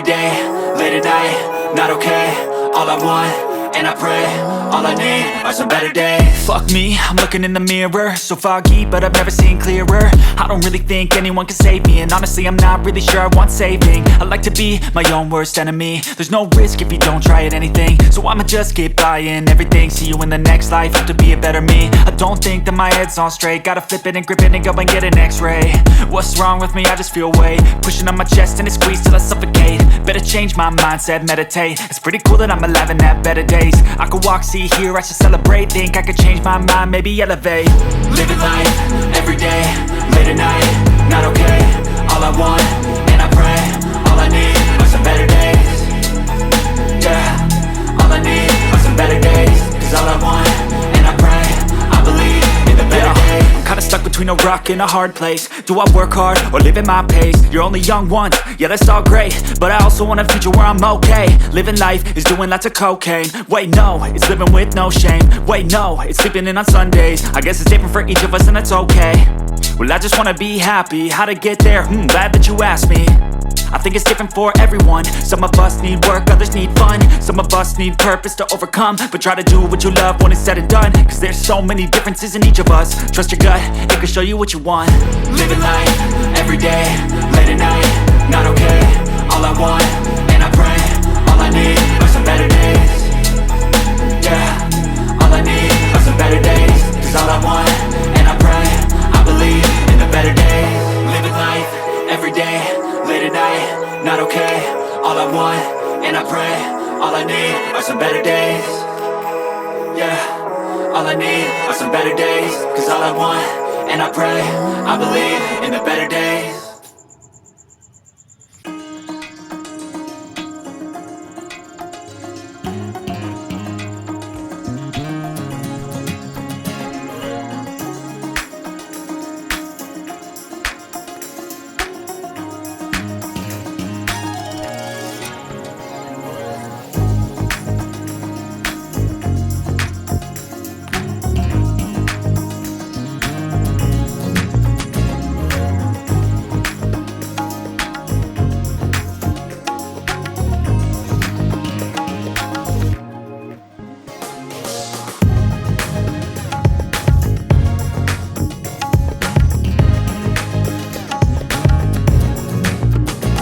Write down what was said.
day, late at night, not okay. All I want, and I pray, all I need are some better days. Fuck me, I'm looking in the mirror, so foggy, but I've never seen clearer. I don't really think anyone can save me, and honestly I'm not really sure I want saving. I like to be my own worst enemy. There's no risk if you don't try at anything, so I'ma just keep buying everything. See you in the next life, have to be a better me. I don't think that my head's on straight, gotta flip it and grip it and go and get an x-ray. What's wrong with me? I just feel weight pushing on my chest and it squeezes till I suffocate. Better change my mindset, meditate. It's pretty cool that I'm alive and have better days. I could walk, see, hear, I should celebrate. Think I could change my mind, maybe elevate. Living life, every day, late at night, not okay. All I want, and I pray, all I need are some better days. Yeah, all I need are some better days. Cause all I want, and I pray, I believe in the better days. I'm kinda stuck between a rock and a hard place. Do I work hard or live at my pace? You're only young once, yeah that's all great, but I also want a future where I'm okay. Living life is doing lots of cocaine. Wait no, it's living with no shame. Wait no, it's sleeping in on Sundays. I guess it's different for each of us and that's okay. Well I just wanna be happy, how to get there? Glad that you asked me. I think it's different for everyone. Some of us need work, others need fun. Some of us need purpose to overcome. But try to do what you love when it's said and done. Cause there's so many differences in each of us. Trust your gut, it can show you what you want. Living life, every day, late at night, not okay. All I want, and I pray, all I need are some better days. Yeah, all I need are some better days. Cause all I want, and I pray, I believe in the better days. Living life, every day, late at night, not okay. All I want, and I pray, all I need are some better days. Yeah, all I need are some better days. Cause all I want, and I pray, I believe in the better days.